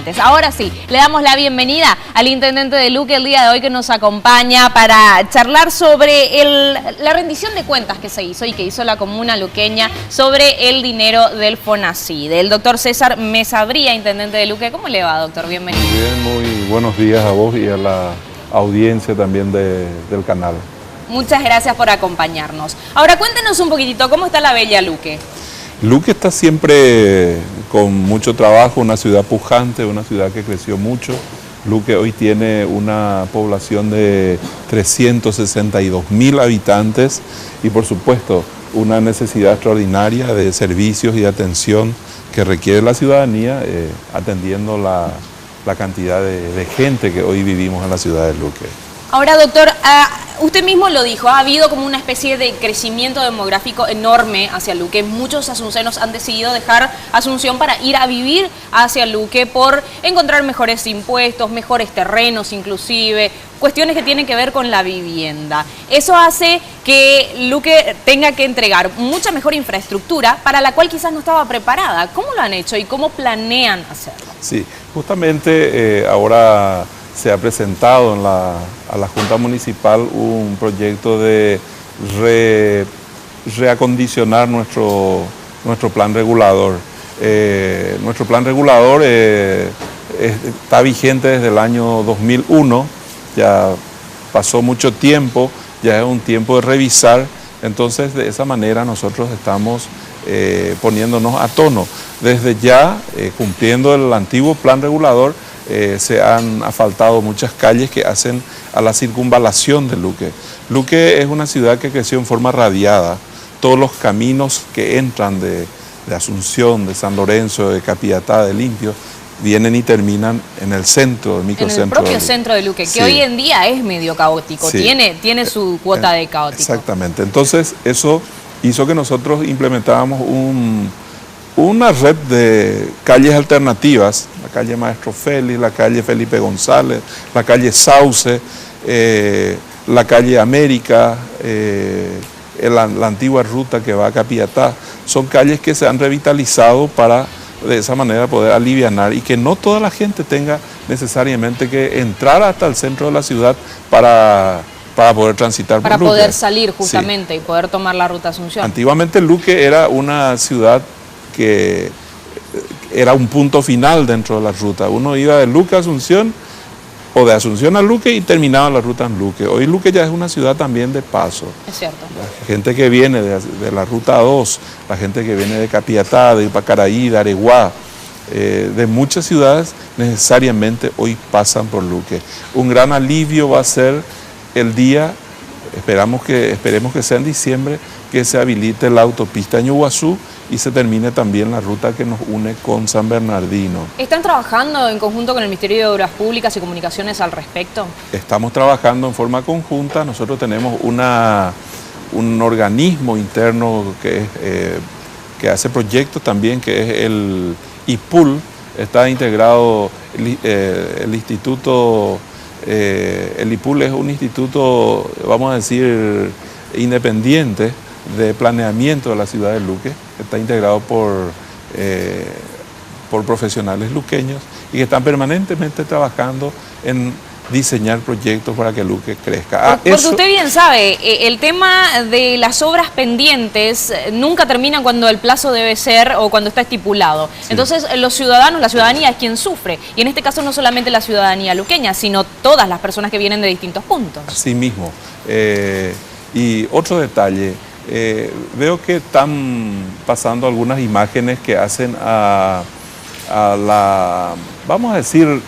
habitantes. Ahora sí, le damos la bienvenida al intendente de Luque el día de hoy, que nos acompaña para charlar sobre la rendición de cuentas que se hizo y que hizo la comuna luqueña sobre el dinero del FONACIDE. El doctor César Mesabría, intendente de Luque. ¿Cómo le va, doctor? Bienvenido. Muy bien, muy buenos días a vos y a la audiencia también del canal. Muchas gracias por acompañarnos. Ahora cuéntenos un poquitito, ¿cómo está la bella Luque? Luque está siempre con mucho trabajo, una ciudad pujante, una ciudad que creció mucho. Luque hoy tiene una población de 362.000 habitantes y por supuesto una necesidad extraordinaria de servicios y de atención que requiere la ciudadanía, atendiendo la cantidad de gente que hoy vivimos en la ciudad de Luque. Ahora, doctor, usted mismo lo dijo, ha habido como una especie de crecimiento demográfico enorme hacia Luque. Muchos asuncenos han decidido dejar Asunción para ir a vivir hacia Luque por encontrar mejores impuestos, mejores terrenos inclusive, cuestiones que tienen que ver con la vivienda. Eso hace que Luque tenga que entregar mucha mejor infraestructura para la cual quizás no estaba preparada. ¿Cómo lo han hecho y cómo planean hacerlo? Sí, justamente ahora se ha presentado a la Junta Municipal un proyecto de reacondicionar nuestro plan regulador. Nuestro plan regulador está vigente desde el año 2001, ya pasó mucho tiempo, ya es un tiempo de revisar, entonces de esa manera nosotros estamos poniéndonos a tono. Desde ya, cumpliendo el antiguo plan regulador, se han asfaltado muchas calles que hacen a la circunvalación de Luque. Luque es una ciudad que creció en forma radiada. Todos los caminos que entran de Asunción, de San Lorenzo, de Capiatá, de Limpio, vienen y terminan en el centro, el microcentro. En el propio centro de Luque, que sí, hoy en día es medio caótico, sí, tiene su cuota de caótico. Exactamente. Entonces, eso hizo que nosotros implementáramos una red de calles alternativas, la calle Maestro Félix, la calle Felipe González, la calle Sauce, la calle América, la antigua ruta que va a Capiatá. Son calles que se han revitalizado para de esa manera poder alivianar y que no toda la gente tenga necesariamente que entrar hasta el centro de la ciudad para poder transitar por Luque. Para poder salir justamente, sí, y poder tomar la ruta Asunción. Antiguamente Luque era una ciudad que era un punto final dentro de la ruta. Uno iba de Luque a Asunción o de Asunción a Luque y terminaba la ruta en Luque. Hoy Luque ya es una ciudad también de paso. Es cierto. La gente que viene de la ruta 2, la gente que viene de Capiatá, de Ipacaraí, de Areguá, de muchas ciudades necesariamente hoy pasan por Luque. Un gran alivio va a ser el día, esperemos que sea en diciembre, que se habilite la autopista Ñuguazú y se termine también la ruta que nos une con San Bernardino. ¿Están trabajando en conjunto con el Ministerio de Obras Públicas y Comunicaciones al respecto? Estamos trabajando en forma conjunta. Nosotros tenemos un organismo interno que hace proyectos también, que es el IPUL. Está integrado el instituto, el IPUL es un instituto, vamos a decir, independiente de planeamiento de la ciudad de Luque, que está integrado por profesionales luqueños y que están permanentemente trabajando en diseñar proyectos para que Luque crezca. Porque usted bien sabe, el tema de las obras pendientes nunca termina cuando el plazo debe ser o cuando está estipulado. Sí. Entonces los ciudadanos, la ciudadanía es quien sufre. Y en este caso no solamente la ciudadanía luqueña, sino todas las personas que vienen de distintos puntos. Así mismo. Y otro detalle, veo que están pasando algunas imágenes que hacen a la, vamos a decir,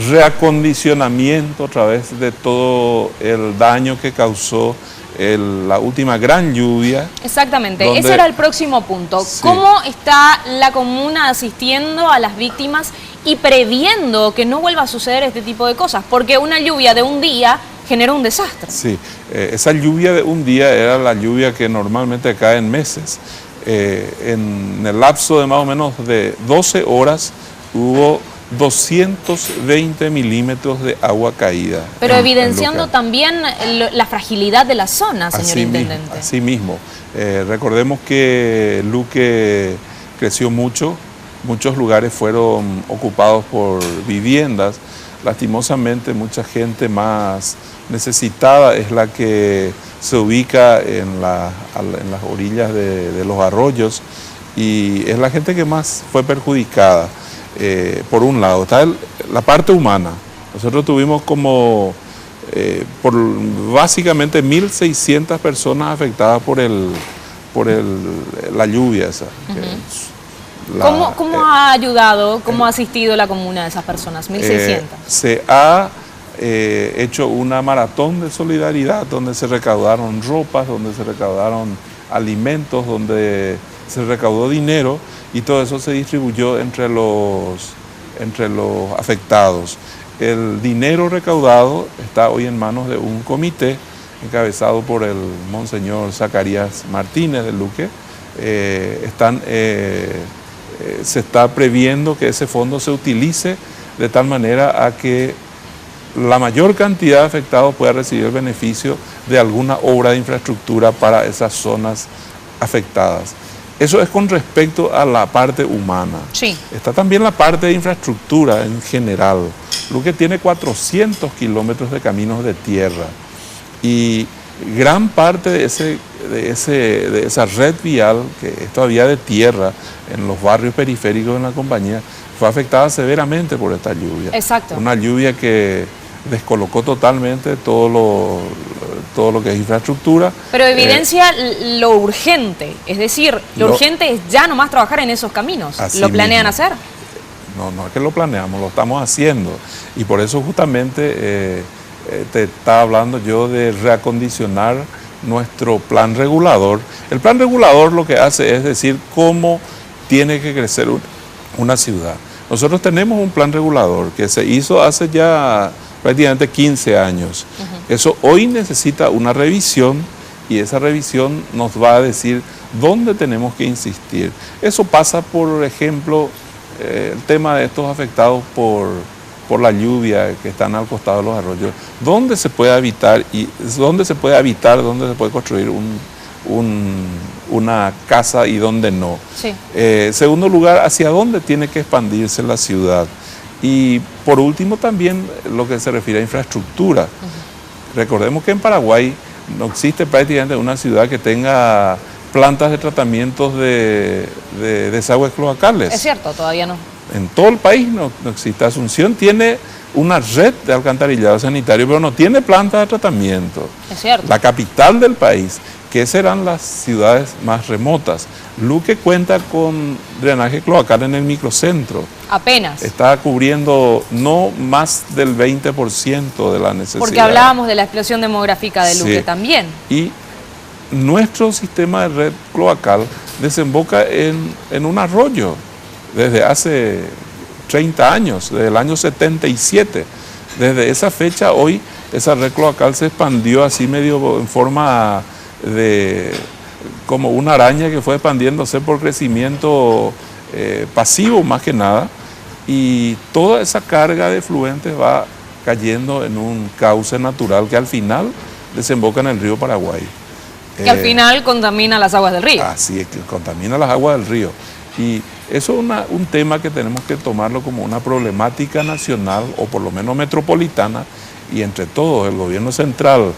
reacondicionamiento a través de todo el daño que causó la última gran lluvia. Exactamente, ese era el próximo punto. Sí. ¿Cómo está la comuna asistiendo a las víctimas y previendo que no vuelva a suceder este tipo de cosas? Porque una lluvia de un día generó un desastre. Sí, esa lluvia de un día era la lluvia que normalmente cae en meses. En el lapso de más o menos de 12 horas hubo 220 milímetros de agua caída. Pero evidenciando también la fragilidad de la zona, señor intendente. Así mismo. Recordemos que Luque creció mucho, muchos lugares fueron ocupados por viviendas. Lastimosamente, mucha gente más necesitada es la que se ubica en las orillas de los arroyos y es la gente que más fue perjudicada. Por un lado, está la parte humana. Nosotros tuvimos como básicamente 1.600 personas afectadas por la lluvia esa. ¿Cómo ha ayudado, cómo ha asistido la comuna a esas personas? 1.600. Se ha hecho una maratón de solidaridad donde se recaudaron ropas, donde se recaudaron alimentos, donde se recaudó dinero y todo eso se distribuyó entre los afectados. El dinero recaudado está hoy en manos de un comité encabezado por el monseñor Zacarías Martínez de Luque. Se está previendo que ese fondo se utilice de tal manera a que la mayor cantidad de afectados pueda recibir el beneficio de alguna obra de infraestructura para esas zonas afectadas. Eso es con respecto a la parte humana. Sí. Está también la parte de infraestructura en general. Luque tiene 400 kilómetros de caminos de tierra y gran parte de esa red vial, que es todavía de tierra, en los barrios periféricos de la compañía, fue afectada severamente por esta lluvia. Exacto. Una lluvia que descolocó totalmente todo lo que es infraestructura. Pero evidencia lo urgente, es decir, lo urgente es ya nomás trabajar en esos caminos. ¿Lo planean hacer? No es que lo planeamos, lo estamos haciendo. Y por eso justamente te estaba hablando yo de reacondicionar nuestro plan regulador. El plan regulador lo que hace es decir cómo tiene que crecer una ciudad. Nosotros tenemos un plan regulador que se hizo hace ya prácticamente 15 años. Eso hoy necesita una revisión y esa revisión nos va a decir dónde tenemos que insistir. Eso pasa, por ejemplo, el tema de estos afectados por la lluvia que están al costado de los arroyos. ¿Dónde se puede habitar dónde se puede construir una casa y dónde no? Sí. Segundo lugar, ¿hacia dónde tiene que expandirse la ciudad? Y por último también lo que se refiere a infraestructura. Recordemos que en Paraguay no existe prácticamente una ciudad que tenga plantas de tratamientos de desagües cloacales. Es cierto, todavía no. En todo el país no existe. Asunción tiene una red de alcantarillado sanitario, pero no tiene planta de tratamiento. Es cierto. La capital del país, que serán las ciudades más remotas. Luque cuenta con drenaje cloacal en el microcentro. Apenas. Está cubriendo no más del 20% de la necesidad. Porque hablábamos de la explosión demográfica de Luque también. Y nuestro sistema de red cloacal desemboca en un arroyo desde hace 30 años, desde el año 77. Desde esa fecha, hoy, esa red cloacal se expandió así medio en forma de como una araña que fue expandiéndose por crecimiento pasivo más que nada, y toda esa carga de efluentes va cayendo en un cauce natural que al final desemboca en el río Paraguay. Que al final contamina las aguas del río. Así es, que contamina las aguas del río. Y eso es un tema que tenemos que tomarlo como una problemática nacional o por lo menos metropolitana, y entre todos, el gobierno central,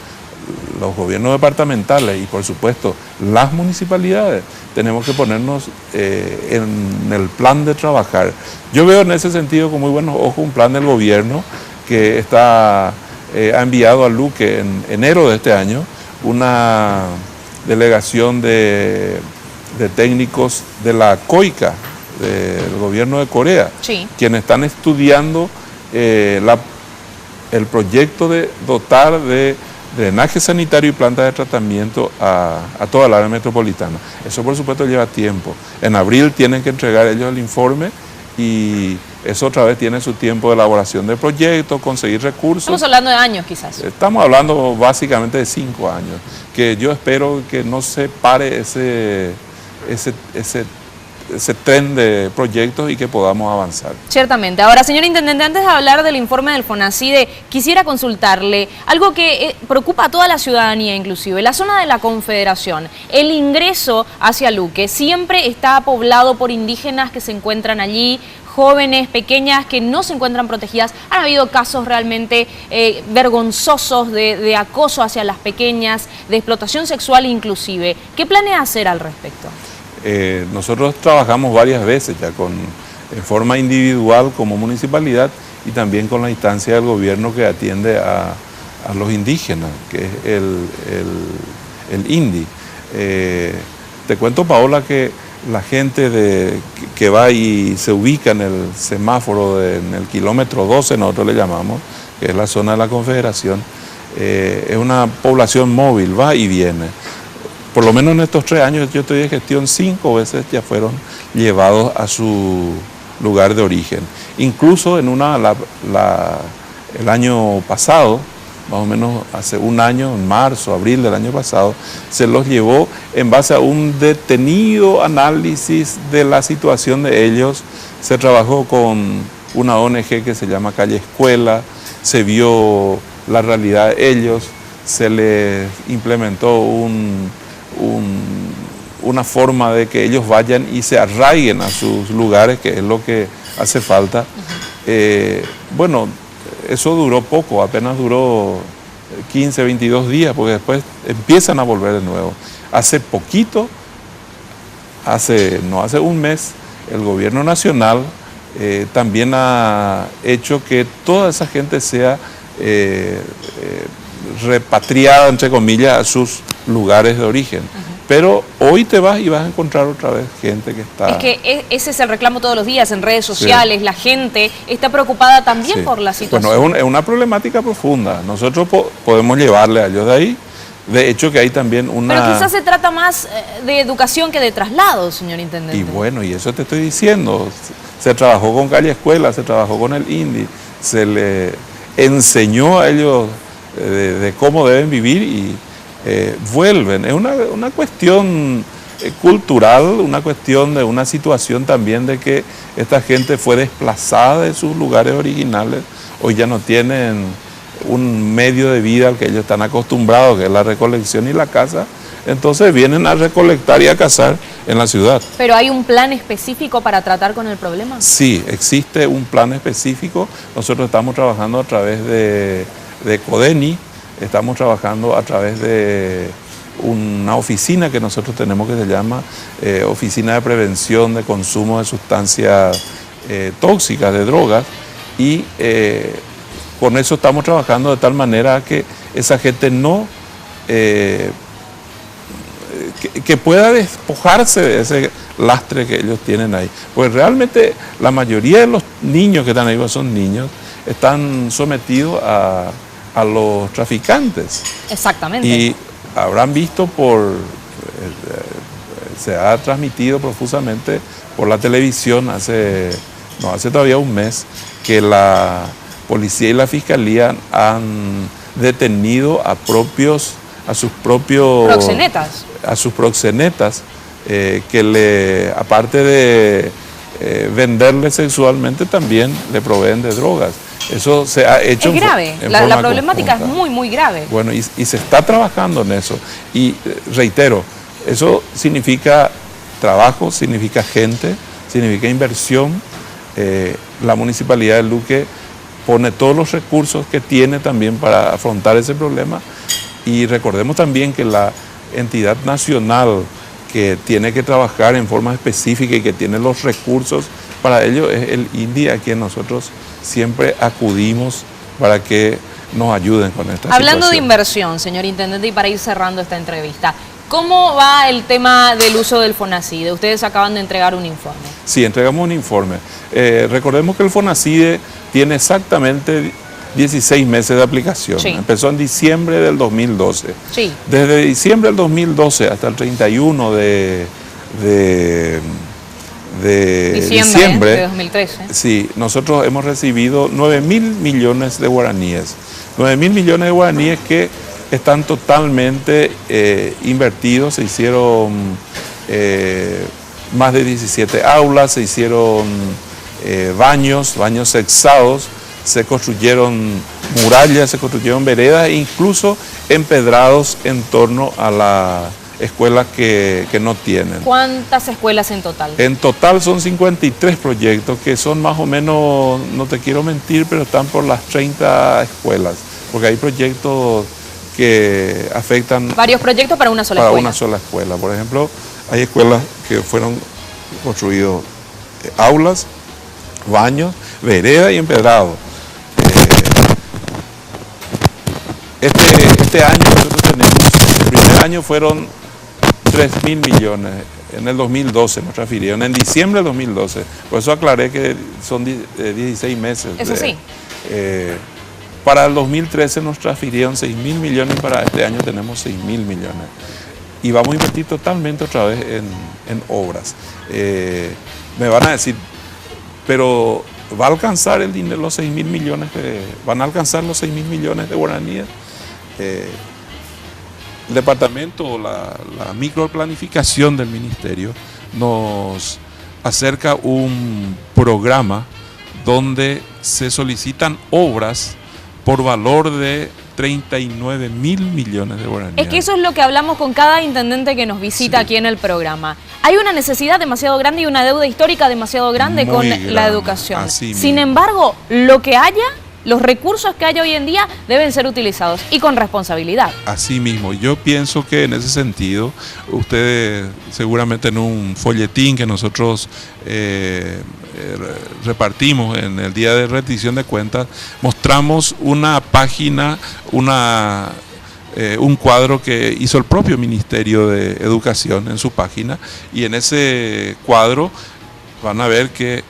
los gobiernos departamentales y por supuesto las municipalidades, tenemos que ponernos en el plan de trabajar. Yo veo en ese sentido con muy buenos ojos un plan del gobierno que ha enviado a Luque en enero de este año una delegación de técnicos de la COICA, del gobierno de Corea, quienes están estudiando el proyecto de dotar de drenaje sanitario y plantas de tratamiento a toda la área metropolitana. Eso por supuesto lleva tiempo. En abril tienen que entregar ellos el informe y eso otra vez tiene su tiempo de elaboración de proyectos, conseguir recursos. Estamos hablando de años quizás. Estamos hablando básicamente de 5 años, que yo espero que no se pare ese tren de proyectos y que podamos avanzar. Ciertamente. Ahora, señor Intendente, antes de hablar del informe del FONACIDE, quisiera consultarle algo que preocupa a toda la ciudadanía, inclusive. La zona de la Confederación, el ingreso hacia Luque, siempre está poblado por indígenas que se encuentran allí, jóvenes, pequeñas, que no se encuentran protegidas. Han habido casos realmente vergonzosos de acoso hacia las pequeñas, de explotación sexual inclusive. ¿Qué planea hacer al respecto? Nosotros trabajamos varias veces ya en forma individual como municipalidad y también con la instancia del gobierno que atiende a los indígenas, que es el INDI. Te cuento, Paola, que la gente que va y se ubica en el semáforo, en el kilómetro 12, nosotros le llamamos, que es la zona de la Confederación, es una población móvil, va y viene. Por lo menos en estos 3 años yo estoy de gestión, 5 veces ya fueron llevados a su lugar de origen. Incluso en el año pasado, más o menos hace un año, en marzo, abril del año pasado, se los llevó en base a un detenido análisis de la situación de ellos. Se trabajó con una ONG que se llama Calle Escuela, se vio la realidad de ellos, se les implementó una forma de que ellos vayan y se arraiguen a sus lugares, que es lo que hace falta. Bueno, eso duró poco, apenas duró 15, 22 días, porque después empiezan a volver de nuevo. Hace poquito, no hace un mes, el gobierno nacional también ha hecho que toda esa gente sea repatriada, entre comillas, a sus lugares de origen. Pero hoy te vas y vas a encontrar otra vez gente que está... Es que ese es el reclamo todos los días en redes sociales, sí. La gente está preocupada también, sí, por la situación. Bueno, es una problemática profunda. Nosotros podemos llevarle a ellos de ahí. De hecho que hay también una... Pero quizás se trata más de educación que de traslado, señor Intendente. Y bueno, y eso te estoy diciendo. Se trabajó con Calle Escuela, se trabajó con el INDI, se le enseñó a ellos de cómo deben vivir y vuelven. Es una cuestión cultural, una cuestión de una situación también de que esta gente fue desplazada de sus lugares originales, hoy ya no tienen un medio de vida al que ellos están acostumbrados, que es la recolección y la caza, entonces vienen a recolectar y a cazar en la ciudad. ¿Pero hay un plan específico para tratar con el problema? Sí, existe un plan específico. Nosotros estamos trabajando a través de CODENI, estamos trabajando a través de una oficina que nosotros tenemos que se llama Oficina de Prevención de Consumo de Sustancias Tóxicas, de drogas, y con eso estamos trabajando de tal manera que esa gente no... que pueda despojarse de ese lastre que ellos tienen ahí. Pues realmente la mayoría de los niños que están ahí, pues son niños, están sometidos a los traficantes. Exactamente. Y habrán visto se ha transmitido profusamente por la televisión hace todavía un mes, que la policía y la fiscalía han detenido a sus propios proxenetas. A sus proxenetas, que aparte de venderle sexualmente, también le proveen de drogas. Eso se ha hecho. Es grave, la problemática conjunta. Es muy, muy grave. Bueno, y se está trabajando en eso. Y reitero, eso significa trabajo, significa gente, significa inversión. La Municipalidad de Luque pone todos los recursos que tiene también para afrontar ese problema. Y recordemos también que la entidad nacional que tiene que trabajar en forma específica y que tiene los recursos para ello es el INDI, a quien nosotros siempre acudimos para que nos ayuden con esta situación. Hablando de inversión, señor Intendente, y para ir cerrando esta entrevista, ¿cómo va el tema del uso del FONACIDE? Ustedes acaban de entregar un informe. Sí, entregamos un informe. Recordemos que el FONACIDE tiene exactamente 16 meses de aplicación. Sí. Empezó en diciembre del 2012. Sí. Desde diciembre del 2012 hasta el 31 de diciembre de 2013. Sí, nosotros hemos recibido 9.000 millones de guaraníes. 9.000 millones de guaraníes que están totalmente invertidos, se hicieron más de 17 aulas, se hicieron baños sexados, se construyeron murallas, se construyeron veredas e incluso empedrados en torno a las escuelas que no tienen. ¿Cuántas escuelas en total? En total son 53 proyectos que son más o menos, no te quiero mentir, pero están por las 30 escuelas, porque hay proyectos que afectan... Varios proyectos para una sola escuela. Para una sola escuela. Por ejemplo, hay escuelas que fueron construidos aulas, baños, vereda y empedrado. Este año nosotros tenemos, el primer año fueron 3.000 millones, en el 2012 nos transfirieron, en diciembre del 2012, por eso aclaré que son 16 meses. Eso sí. Para el 2013 nos transfirieron 6.000 millones, para este año tenemos 6.000 millones. Y vamos a invertir totalmente otra vez en obras. Me van a decir, pero ¿va a alcanzar el dinero, los 6.000 millones? ¿Van a alcanzar los 6.000 millones de guaraníes? El departamento, la microplanificación del ministerio nos acerca un programa donde se solicitan obras por valor de 39.000 millones de guaraníes. Es que eso es lo que hablamos con cada intendente que nos visita aquí en el programa. Hay una necesidad demasiado grande y una deuda histórica demasiado grande con la educación. Sin embargo, lo que haya, los recursos que haya hoy en día deben ser utilizados y con responsabilidad. Así mismo, yo pienso que en ese sentido, ustedes seguramente en un folletín que nosotros repartimos en el día de rendición de cuentas, mostramos una página, un cuadro que hizo el propio Ministerio de Educación en su página, y en ese cuadro van a ver que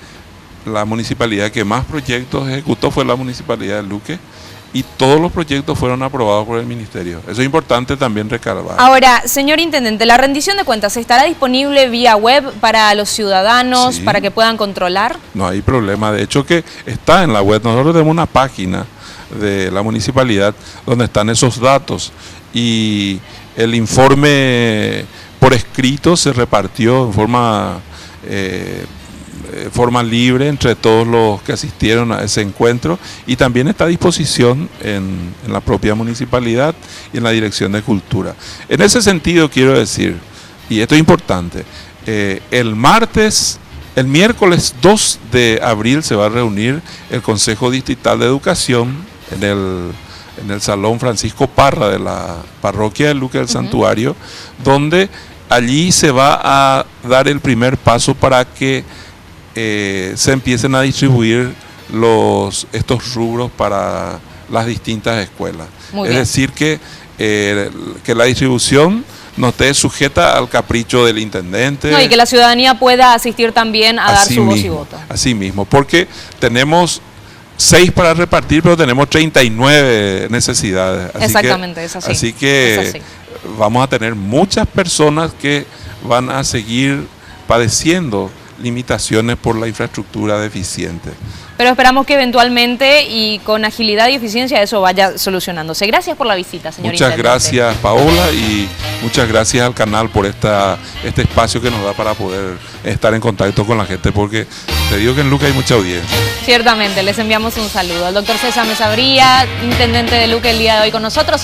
la municipalidad que más proyectos ejecutó fue la municipalidad de Luque, y todos los proyectos fueron aprobados por el ministerio. Eso es importante también recalcar. Ahora, señor intendente, ¿la rendición de cuentas estará disponible vía web para los ciudadanos, sí, para que puedan controlar? No hay problema, de hecho que está en la web. Nosotros tenemos una página de la municipalidad donde están esos datos, y el informe por escrito se repartió en forma libre entre todos los que asistieron a ese encuentro, y también está a disposición en la propia municipalidad y en la Dirección de Cultura. En ese sentido quiero decir, y esto es importante, el miércoles 2 de abril se va a reunir el Consejo Distrital de Educación en el Salón Francisco Parra de la Parroquia de Luque del Santuario, donde allí se va a dar el primer paso para que se empiecen a distribuir estos rubros para las distintas escuelas. Es decir, que la distribución no esté sujeta al capricho del intendente. No, y que la ciudadanía pueda asistir también a dar su voz y voto. Así mismo, porque tenemos 6 para repartir, pero tenemos 39 necesidades. Exactamente, es así. Así que vamos a tener muchas personas que van a seguir padeciendo limitaciones por la infraestructura deficiente. Pero esperamos que eventualmente y con agilidad y eficiencia eso vaya solucionándose. Gracias por la visita, señor intendente. Muchas gracias, Paola, y muchas gracias al canal por este espacio que nos da para poder estar en contacto con la gente, porque te digo que en Luque hay mucha audiencia. Ciertamente, les enviamos un saludo. El doctor César Mesabría, intendente de Luque, el día de hoy con nosotros.